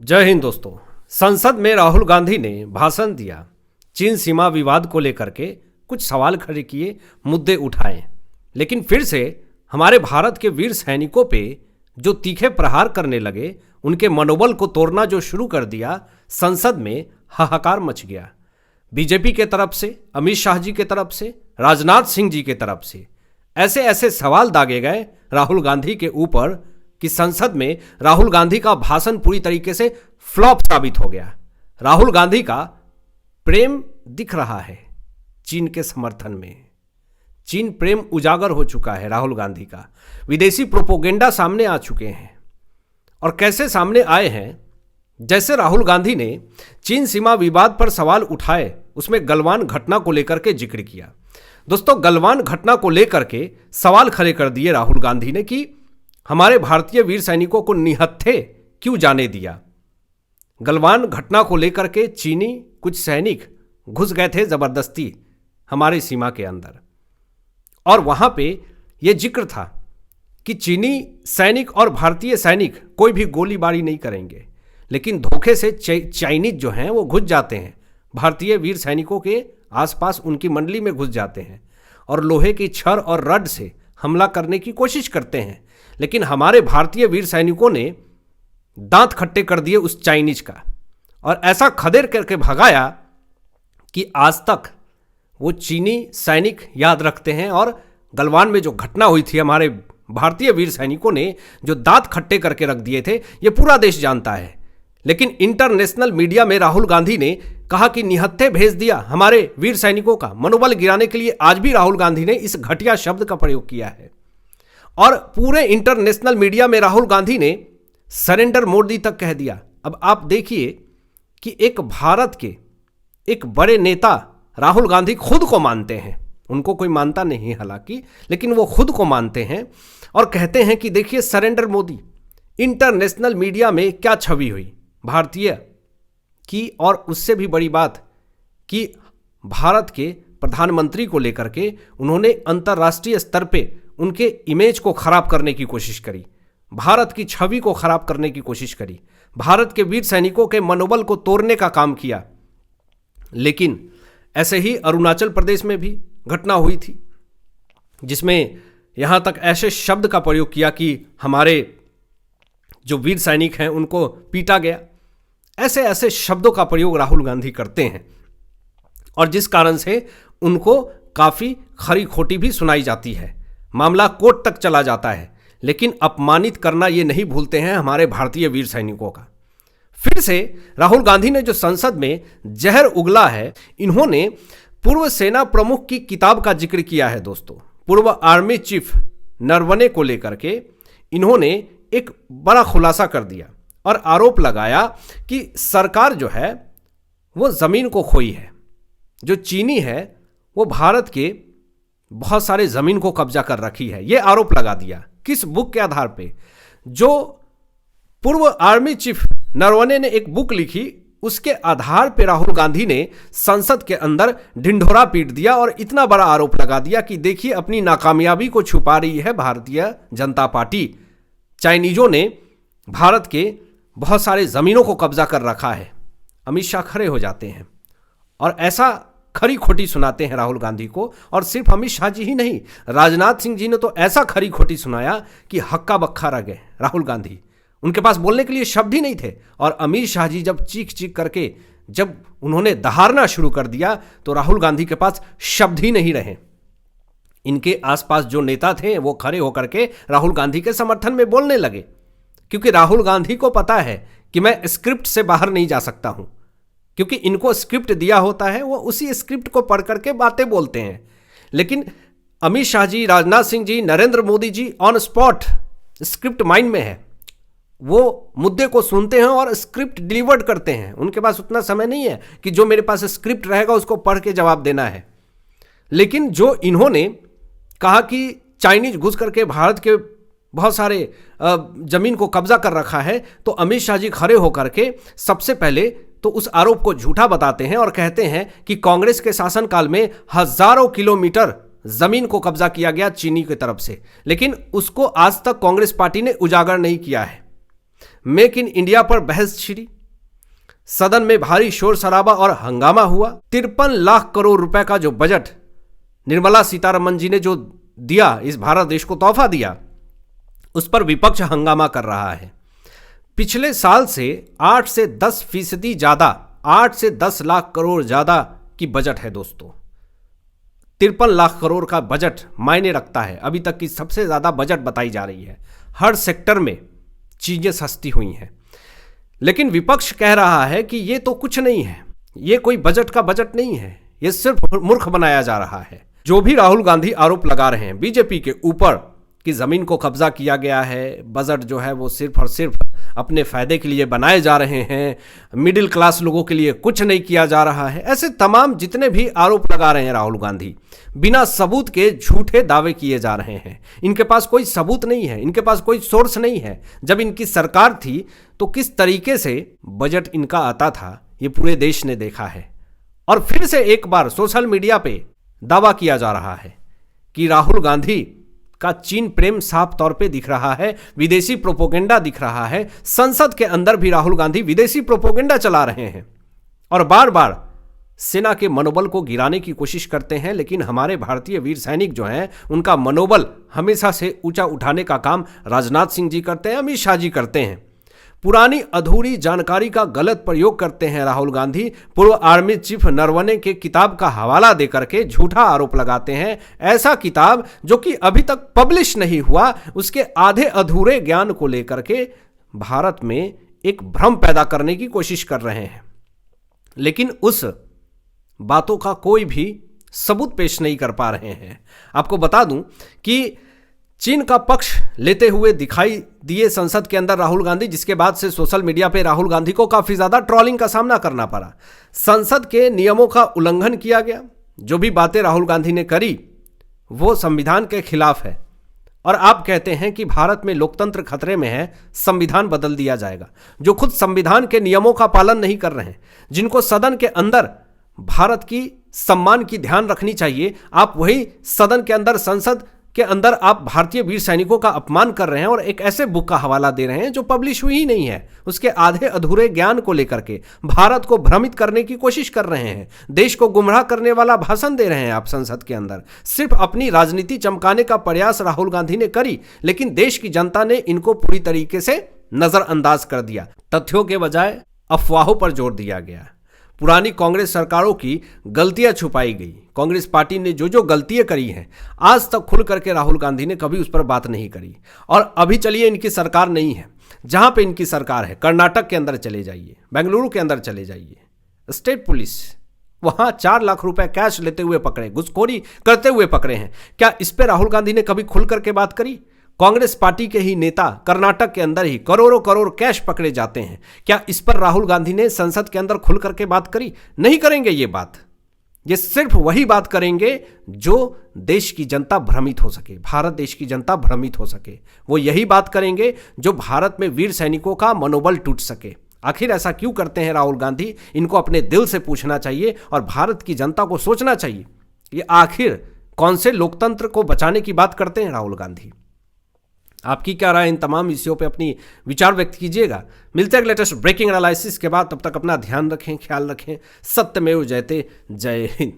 जय हिंद दोस्तों। संसद में राहुल गांधी ने भाषण दिया, चीन सीमा विवाद को लेकर के कुछ सवाल खड़े किए, मुद्दे उठाए, लेकिन फिर से हमारे भारत के वीर सैनिकों पे जो तीखे प्रहार करने लगे, उनके मनोबल को तोड़ना जो शुरू कर दिया, संसद में हाहाकार मच गया। बीजेपी के तरफ से, अमित शाह जी के तरफ से, राजनाथ सिंह जी के तरफ से ऐसे ऐसे सवाल दागे गए राहुल गांधी के ऊपर कि संसद में राहुल गांधी का भाषण पूरी तरीके से फ्लॉप साबित हो गया। राहुल गांधी का प्रेम दिख रहा है चीन के समर्थन में। चीन प्रेम उजागर हो चुका है राहुल गांधी का। विदेशी प्रोपोगेंडा सामने आ चुके हैं। और कैसे सामने आए हैं? जैसे राहुल गांधी ने चीन सीमा विवाद पर सवाल उठाए, उसमें गलवान घटना को लेकर के जिक्र किया। दोस्तों, गलवान घटना को लेकर के सवाल खड़े कर दिए राहुल गांधी ने कि हमारे भारतीय वीर सैनिकों को निहत्थे क्यों जाने दिया। गलवान घटना को लेकर के चीनी कुछ सैनिक घुस गए थे जबरदस्ती हमारी सीमा के अंदर, और वहां पे यह जिक्र था कि चीनी सैनिक और भारतीय सैनिक कोई भी गोलीबारी नहीं करेंगे, लेकिन धोखे से चाइनीज जो हैं वो घुस जाते हैं भारतीय वीर सैनिकों के आसपास, उनकी मंडली में घुस जाते हैं और लोहे की छड़ और रड से हमला करने की कोशिश करते हैं। लेकिन हमारे भारतीय वीर सैनिकों ने दांत खट्टे कर दिए उस चाइनीज का, और ऐसा खदेड़ करके भगाया कि आज तक वो चीनी सैनिक याद रखते हैं। और गलवान में जो घटना हुई थी, हमारे भारतीय वीर सैनिकों ने जो दांत खट्टे करके रख दिए थे, ये पूरा देश जानता है। लेकिन इंटरनेशनल मीडिया में राहुल गांधी ने कहा कि निहत्थे भेज दिया हमारे वीर सैनिकों का। मनोबल गिराने के लिए आज भी राहुल गांधी ने इस घटिया शब्द का प्रयोग किया है, और पूरे इंटरनेशनल मीडिया में राहुल गांधी ने सरेंडर मोदी तक कह दिया। अब आप देखिए कि एक भारत के एक बड़े नेता राहुल गांधी खुद को मानते हैं, उनको कोई मानता नहीं हालांकि, लेकिन वो खुद को मानते हैं और कहते हैं कि देखिए सरेंडर मोदी। इंटरनेशनल मीडिया में क्या छवि हुई भारतीय की, और उससे भी बड़ी बात कि भारत के प्रधानमंत्री को लेकर के उन्होंने अंतर्राष्ट्रीय स्तर पे उनके इमेज को खराब करने की कोशिश करी, भारत की छवि को खराब करने की कोशिश करी, भारत के वीर सैनिकों के मनोबल को तोड़ने का काम किया। लेकिन ऐसे ही अरुणाचल प्रदेश में भी घटना हुई थी, जिसमें यहां तक ऐसे शब्द का प्रयोग किया कि हमारे जो वीर सैनिक हैं उनको पीटा गया। ऐसे ऐसे शब्दों का प्रयोग राहुल गांधी करते हैं, और जिस कारण से उनको काफ़ी खरी खोटी भी सुनाई जाती है, मामला कोर्ट तक चला जाता है, लेकिन अपमानित करना ये नहीं भूलते हैं हमारे भारतीय वीर सैनिकों का। फिर से राहुल गांधी ने जो संसद में जहर उगला है, इन्होंने पूर्व सेना प्रमुख की किताब का जिक्र किया है। दोस्तों, पूर्व आर्मी चीफ नरवणे को लेकर के इन्होंने एक बड़ा खुलासा कर दिया और आरोप लगाया कि सरकार जो है वो ज़मीन को खोई है। जो चीनी है वो भारत के बहुत सारे ज़मीन को कब्जा कर रखी है, ये आरोप लगा दिया। किस बुक के आधार पे? जो पूर्व आर्मी चीफ नरवणे ने एक बुक लिखी, उसके आधार पे राहुल गांधी ने संसद के अंदर ढिंढोरा पीट दिया और इतना बड़ा आरोप लगा दिया कि देखिए अपनी नाकामयाबी को छुपा रही है भारतीय जनता पार्टी। चाइनीजों ने भारत के बहुत सारे ज़मीनों को कब्जा कर रखा है। अमित शाह खड़े हो जाते हैं और ऐसा खरी खोटी सुनाते हैं राहुल गांधी को। और सिर्फ अमित शाह जी ही नहीं, राजनाथ सिंह जी ने तो ऐसा खरी खोटी सुनाया कि हक्का बक्का रह गए राहुल गांधी। उनके पास बोलने के लिए शब्द ही नहीं थे। और अमित शाह जी जब चीख चीख करके जब उन्होंने दहाड़ना शुरू कर दिया, तो राहुल गांधी के पास शब्द ही नहीं रहे। इनके आसपास जो नेता थे वो खड़े होकर के राहुल गांधी के समर्थन में बोलने लगे, क्योंकि राहुल गांधी को पता है कि मैं स्क्रिप्ट से बाहर नहीं जा सकता हूं, क्योंकि इनको स्क्रिप्ट दिया होता है, वो उसी स्क्रिप्ट को पढ़ करके बातें बोलते हैं। लेकिन Amit Shah ji, Rajnath Singh ji, Narendra Modi ji on spot script mind में है। वो मुद्दे को सुनते हैं और स्क्रिप्ट डिलीवर्ड करते हैं। उनके पास उतना समय नहीं है कि जो मेरे पास स्क्रिप्ट रहेगा उसको पढ़ के जवाब देना है। लेकिन जो इन्होंने कहा कि चाइनीज घुस करके भारत के बहुत सारे जमीन को कब्जा कर रखा है, तो अमित शाह जी खड़े होकर के सबसे पहले तो उस आरोप को झूठा बताते हैं और कहते हैं कि कांग्रेस के शासनकाल में हजारों किलोमीटर जमीन को कब्जा किया गया चीनी की तरफ से, लेकिन उसको आज तक कांग्रेस पार्टी ने उजागर नहीं किया है। मेक इन इंडिया पर बहस छिड़ी। सदन में भारी शोर शराबा और हंगामा हुआ। 53 लाख करोड़ रुपए का जो बजट निर्मला सीतारमण जी ने जो दिया, इस भारत देश को तोहफा दिया, उस पर विपक्ष हंगामा कर रहा है। पिछले साल से 8 से 10% ज्यादा, 8 से 10 लाख करोड़ ज्यादा की बजट है दोस्तों। 53 लाख करोड़ का बजट मायने रखता है। अभी तक की सबसे ज्यादा बजट बताई जा रही है। हर सेक्टर में चीजें सस्ती हुई हैं, लेकिन विपक्ष कह रहा है कि ये तो कुछ नहीं है, ये कोई बजट का बजट नहीं है, ये सिर्फ मूर्ख बनाया जा रहा है। जो भी राहुल गांधी आरोप लगा रहे हैं बीजेपी के ऊपर कि जमीन को कब्जा किया गया है, बजट जो है वो सिर्फ और सिर्फ अपने फायदे के लिए बनाए जा रहे हैं, मिडिल क्लास लोगों के लिए कुछ नहीं किया जा रहा है, ऐसे तमाम जितने भी आरोप लगा रहे हैं राहुल गांधी, बिना सबूत के झूठे दावे किए जा रहे हैं। इनके पास कोई सबूत नहीं है, इनके पास कोई सोर्स नहीं है। जब इनकी सरकार थी तो किस तरीके से बजट इनका आता था, ये पूरे देश ने देखा है। और फिर से एक बार सोशल मीडिया पे दावा किया जा रहा है कि राहुल गांधी का चीन प्रेम साफ तौर पे दिख रहा है, विदेशी प्रोपोगेंडा दिख रहा है। संसद के अंदर भी राहुल गांधी विदेशी प्रोपोगेंडा चला रहे हैं और बार बार सेना के मनोबल को गिराने की कोशिश करते हैं। लेकिन हमारे भारतीय वीर सैनिक जो हैं, उनका मनोबल हमेशा से ऊंचा उठाने का काम राजनाथ सिंह जी करते हैं, अमित शाह जी करते हैं। पुरानी अधूरी जानकारी का गलत प्रयोग करते हैं राहुल गांधी। पूर्व आर्मी चीफ नरवणे के किताब का हवाला देकर के झूठा आरोप लगाते हैं। ऐसा किताब जो कि अभी तक पब्लिश नहीं हुआ, उसके आधे अधूरे ज्ञान को लेकर के भारत में एक भ्रम पैदा करने की कोशिश कर रहे हैं। लेकिन उस बातों का कोई भी सबूत पेश नहीं कर पा रहे हैं। आपको बता दूं कि चीन का पक्ष लेते हुए दिखाई दिए संसद के अंदर राहुल गांधी, जिसके बाद से सोशल मीडिया पे राहुल गांधी को काफी ज्यादा ट्रोलिंग का सामना करना पड़ा। संसद के नियमों का उल्लंघन किया गया। जो भी बातें राहुल गांधी ने करी वो संविधान के खिलाफ है। और आप कहते हैं कि भारत में लोकतंत्र खतरे में है, संविधान बदल दिया जाएगा। जो खुद संविधान के नियमों का पालन नहीं कर रहे हैं, जिनको सदन के अंदर भारत की सम्मान की ध्यान रखनी चाहिए, आप वही सदन के अंदर, संसद के अंदर आप भारतीय वीर सैनिकों का अपमान कर रहे हैं और एक ऐसे बुक का हवाला दे रहे हैं जो पब्लिश हुई ही नहीं है। उसके आधे अधूरे ज्ञान को लेकर के भारत को भ्रमित करने की कोशिश कर रहे हैं। देश को गुमराह करने वाला भाषण दे रहे हैं आप संसद के अंदर। सिर्फ अपनी राजनीति चमकाने का प्रयास राहुल गांधी ने करी, लेकिन देश की जनता ने इनको पूरी तरीके से नजरअंदाज कर दिया। तथ्यों के बजाय अफवाहों पर जोर दिया गया। पुरानी कांग्रेस सरकारों की गलतियां छुपाई गई। कांग्रेस पार्टी ने जो जो गलतियां करी हैं, आज तक खुल करके राहुल गांधी ने कभी उस पर बात नहीं करी। और अभी चलिए, इनकी सरकार नहीं है, जहां पे इनकी सरकार है, कर्नाटक के अंदर चले जाइए, बेंगलुरु के अंदर चले जाइए, स्टेट पुलिस वहां 4 लाख रुपए कैश लेते हुए पकड़े, घुसखोरी करते हुए पकड़े हैं। क्या इस पर राहुल गांधी ने कभी खुल करके बात करी? कांग्रेस पार्टी के ही नेता कर्नाटक के अंदर ही करोड़ों करोड़ कैश पकड़े जाते हैं। क्या इस पर राहुल गांधी ने संसद के अंदर खुल करके बात करी? नहीं करेंगे ये बात। ये सिर्फ वही बात करेंगे जो देश की जनता भ्रमित हो सके, भारत देश की जनता भ्रमित हो सके। वो यही बात करेंगे जो भारत में वीर सैनिकों का मनोबल टूट सके। आखिर ऐसा क्यों करते हैं राहुल गांधी? इनको अपने दिल से पूछना चाहिए और भारत की जनता को सोचना चाहिए, ये आखिर कौन से लोकतंत्र को बचाने की बात करते हैं राहुल गांधी। आपकी क्या राय इन तमाम विषयों पे अपनी विचार व्यक्त कीजिएगा। मिलते हैं लेटेस्ट ब्रेकिंग एनालिसिस के बाद। तब तक अपना ध्यान रखें, ख्याल रखें। सत्यमेव जयते। जय हिंद।